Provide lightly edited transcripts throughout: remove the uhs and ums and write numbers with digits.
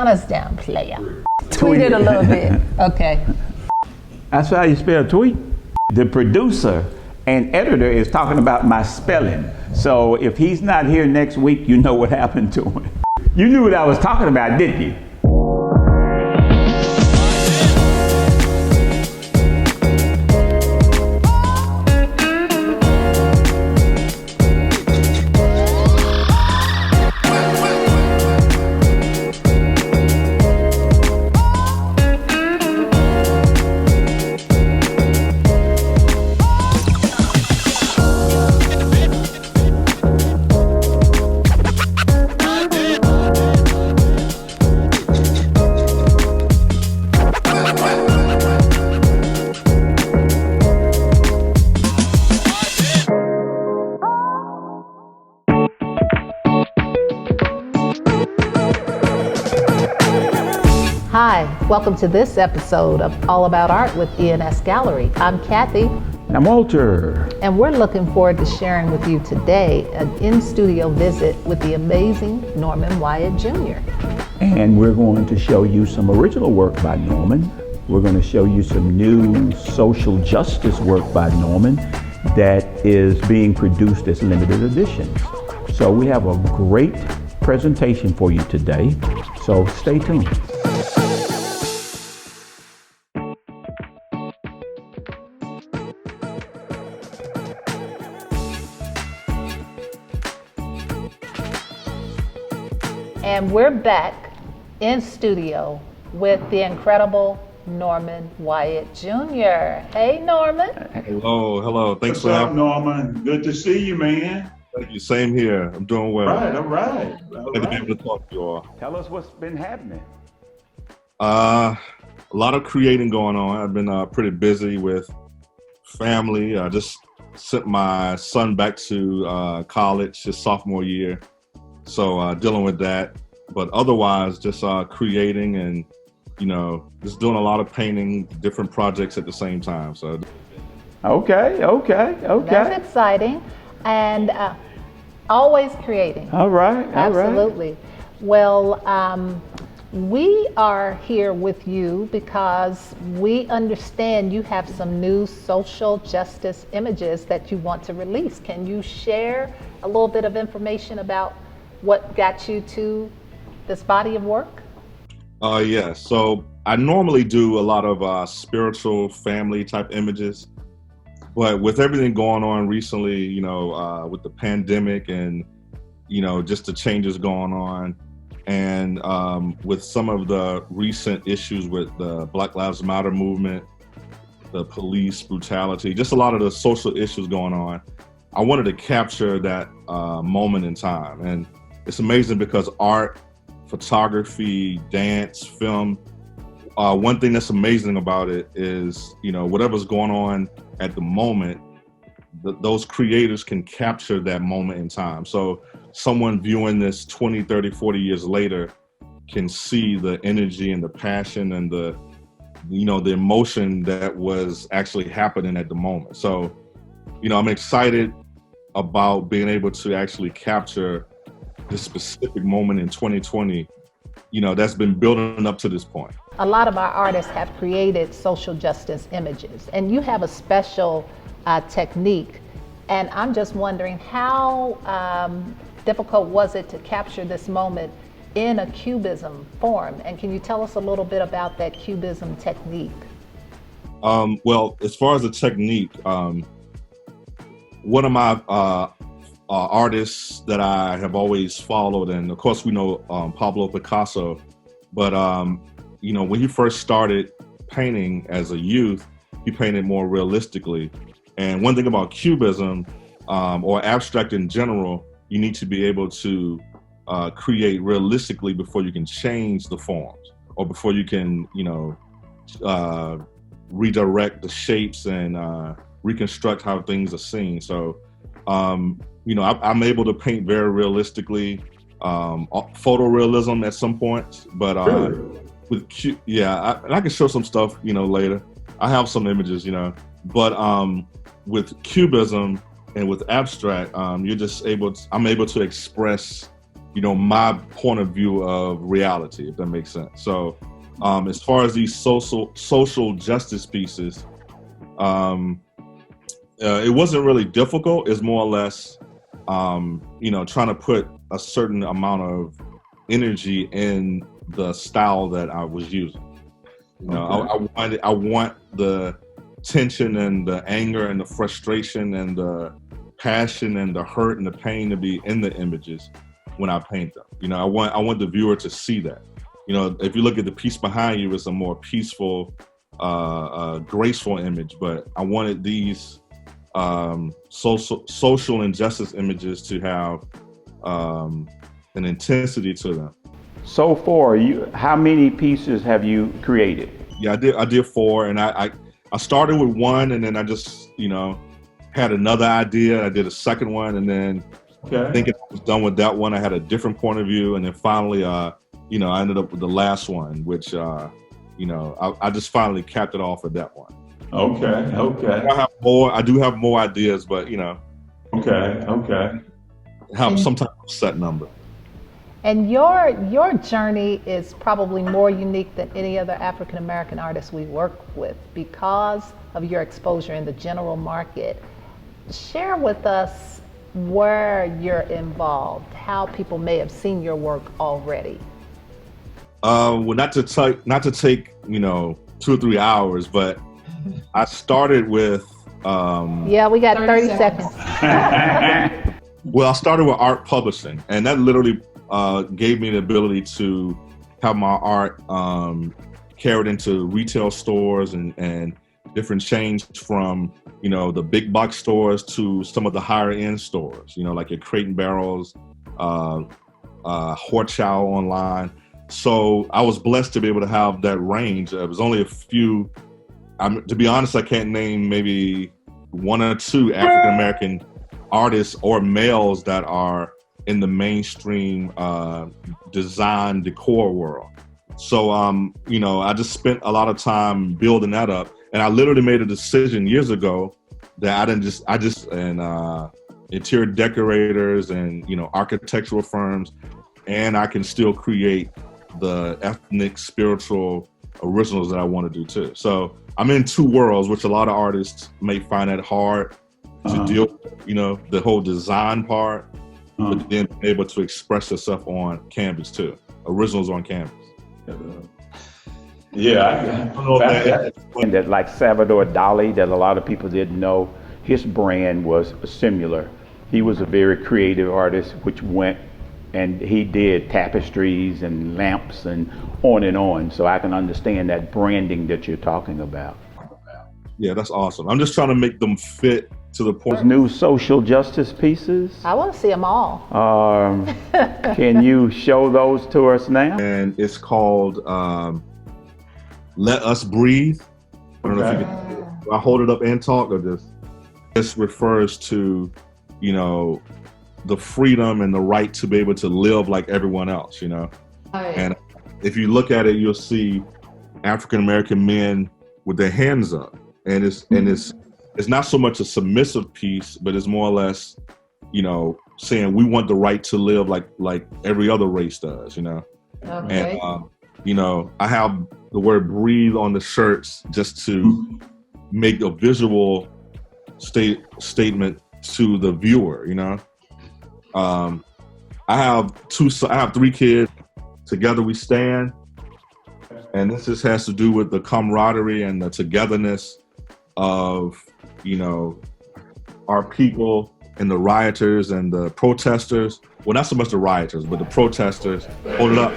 Count us down, player. Tweet it a little bit. Okay. That's how you spell tweet. The producer and editor is talking about my spelling. So if he's not here next week, you know what happened to him. You knew what I was talking about, didn't you? Hi, welcome to this episode of All About Art with ENS Gallery. I'm Kathy. I'm Walter. And we're looking forward to sharing with you today an in-studio visit with the amazing Norman Wyatt Jr. And we're going to show you some original work by Norman. We're going to show you some new social justice work by Norman that is being produced as limited editions. So we have a great presentation for you today. So stay tuned. And we're back in studio with the incredible Norman Wyatt Jr. Hey, Norman. Hello. Thanks for having me. What's up, Norman? Good to see you, man. Thank you. Same here. I'm doing well. All right. Glad to be able to talk to you all. Tell us what's been happening. A lot of creating going on. I've been pretty busy with family. I just sent my son back to college his sophomore year. So dealing with that, but otherwise just creating and, just doing a lot of painting, different projects at the same time. So. Okay. That's exciting. And always creating. All right. Absolutely. Well, we are here with you because we understand you have some new social justice images that you want to release. Can you share a little bit of information about what got you to this body of work? Yeah, so I normally do a lot of spiritual family type images, but with everything going on recently, with the pandemic and, just the changes going on, and with some of the recent issues with the Black Lives Matter movement, the police brutality, just a lot of the social issues going on, I wanted to capture that moment in time. And it's amazing because art, photography, dance, film, one thing that's amazing about it is, whatever's going on at the moment, those creators can capture that moment in time. So someone viewing this 20, 30, 40 years later can see the energy and the passion and the emotion that was actually happening at the moment. So, I'm excited about being able to actually capture this specific moment in 2020, that's been building up to this point. A lot of our artists have created social justice images, and you have a special technique. And I'm just wondering, how difficult was it to capture this moment in a cubism form? And can you tell us a little bit about that cubism technique? Well, as far as the technique, one of my artists that I have always followed, and of course we know Pablo Picasso, but when he first started painting as a youth, he painted more realistically. And one thing about cubism or abstract in general, you need to be able to create realistically before you can change the forms, or before you can redirect the shapes and reconstruct how things are seen. So I'm able to paint very realistically, photorealism at some points, but with I can show some stuff, later. I have some images, but with cubism and with abstract, I'm able to express my point of view of reality, if that makes sense. So as far as these social justice pieces, it wasn't really difficult. It's more or less, trying to put a certain amount of energy in the style that I was using. I want the tension and the anger and the frustration and the passion and the hurt and the pain to be in the images when I paint them. I want the viewer to see that. If you look at the piece behind you, it's a more peaceful, graceful image, but I wanted these social injustice images to have an intensity to them. So far, how many pieces have you created? Yeah, I did 4, and I started with 1, and then I just had another idea. I did a second one, and then thinking I was done with that one, I had a different point of view, and then finally, I ended up with the last one, which I just finally capped it off at that one. Okay. I do have more ideas, but Okay. have some type of set number. And your journey is probably more unique than any other African American artist we work with because of your exposure in the general market. Share with us where you're involved, how people may have seen your work already. Well, not to take 2 or 3 hours, but I started with. Yeah, we got 30 seconds. Well, I started with art publishing, and that literally gave me the ability to have my art carried into retail stores and different chains, from the big box stores to some of the higher end stores, like your Crate and Barrels, Horchow online. So I was blessed to be able to have that range. It was only a few. To be honest, I can't name maybe 1 or 2 African American artists or males that are in the mainstream design decor world. So I just spent a lot of time building that up, and I literally made a decision years ago that I just interior decorators and architectural firms, and I can still create the ethnic spiritual originals that I want to do too. So I'm in 2 worlds, which a lot of artists may find that hard to deal with, the whole design part, but then able to express yourself on canvas too. Originals on canvas. Yeah, that like Salvador Dali, that a lot of people didn't know, his brand was similar. He was a very creative artist, which went and he did tapestries and lamps and on. So I can understand that branding that you're talking about. Yeah, that's awesome. I'm just trying to make them fit to the point. Those new social justice pieces. I want to see them all. Can you show those to us now? And it's called Let Us Breathe. I don't know if you can. Do I hold it up and talk, or just? This refers to, the freedom and the right to be able to live like everyone else, And if you look at it, you'll see African American men with their hands up, and it's not so much a submissive piece, but it's more or less, saying we want the right to live like every other race does, Okay. And I have the word "breathe" on the shirts just to make a visual statement to the viewer, I have 3 kids. Together we stand, and this just has to do with the camaraderie and the togetherness of our people and the rioters and the protesters. Well, not so much the rioters, but the protesters. Hold it up.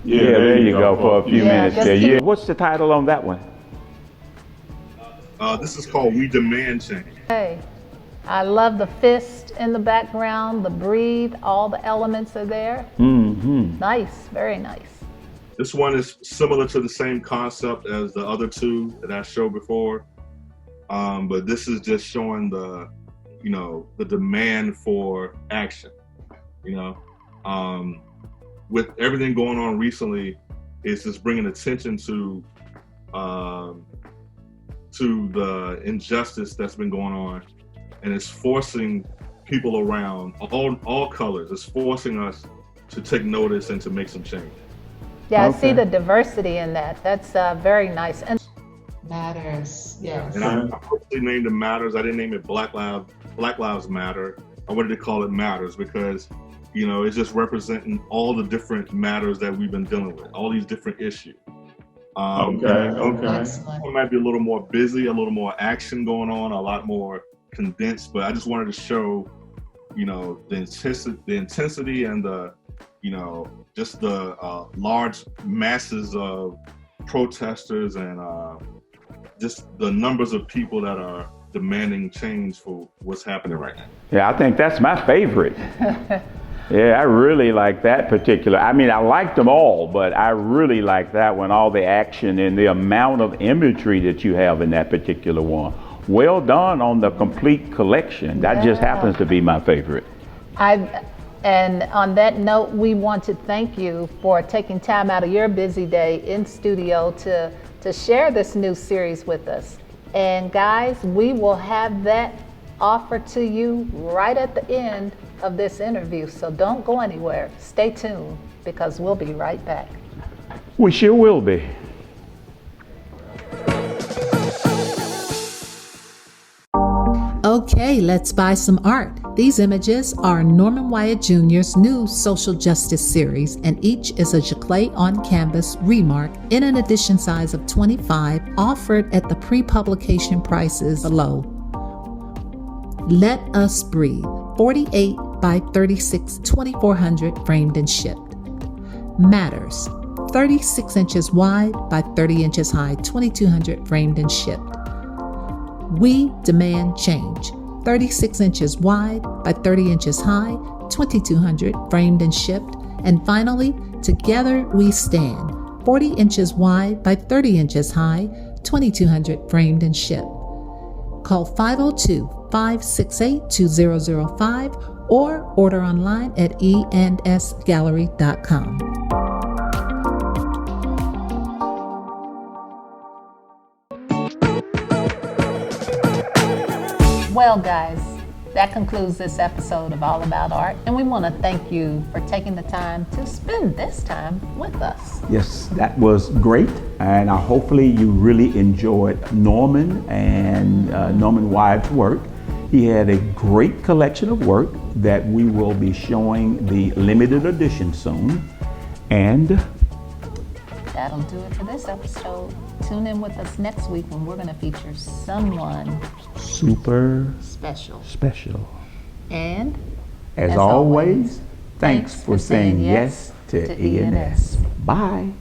Yeah, there you go for a few minutes there. keep- Yeah. What's the title on that one? This is called "We Demand Change." Hey, I love the fist in the background, the breathe, all the elements are there. Nice, very nice. This one is similar to the same concept as the other 2 that I showed before, but this is just showing the demand for action. With everything going on recently, it's just bringing attention to the injustice that's been going on, and it's forcing people around all colors. It's forcing us to take notice and to make some change. Yeah, I see Okay. the diversity in that. That's very nice. And Matters, yes. And I purposely named it Matters. I didn't name it Black Lives Matter. I wanted to call it Matters because, you know, it's just representing all the different matters that we've been dealing with, all these different issues. Excellent. It might be a little more busy, a little more action going on, a lot more condensed, but I just wanted to show, you know, the intensity and the, you know, just the large masses of protesters and just the numbers of people that are demanding change for what's happening right now. Yeah, I think that's my favorite. Yeah, I really like that particular. I mean, I liked them all, but I really like that one, all the action and the amount of imagery that you have in that particular one. Well done on the complete collection. That just happens to be my favorite. And on that note, we want to thank you for taking time out of your busy day in studio to share this new series with us. And guys, we will have that offered to you right at the end of this interview. So don't go anywhere. Stay tuned because we'll be right back. We sure will be. Okay, let's buy some art. These images are Norman Wyatt Jr.'s new social justice series, and each is a Giclée on canvas remark in an edition size of 25, offered at the pre-publication prices below. Let Us Breathe, 48 by 36, 2400 framed and shipped. Matters, 36 inches wide by 30 inches high, 2200 framed and shipped. We Demand Change, 36 inches wide by 30 inches high, 2200 framed and shipped. And finally, Together We Stand, 40 inches wide by 30 inches high, 2200 framed and shipped. Call 502-568-2005 or order online at endsgallery.com. Well, guys, that concludes this episode of All About Art, and we want to thank you for taking the time to spend this time with us. Yes, that was great, and hopefully you really enjoyed Norman and Norman Wyatt's work. He had a great collection of work that we will be showing the limited edition soon, and That'll do it for this episode. Tune in with us next week when we're going to feature someone super special. And And as always, thanks for saying yes to ENS. Bye.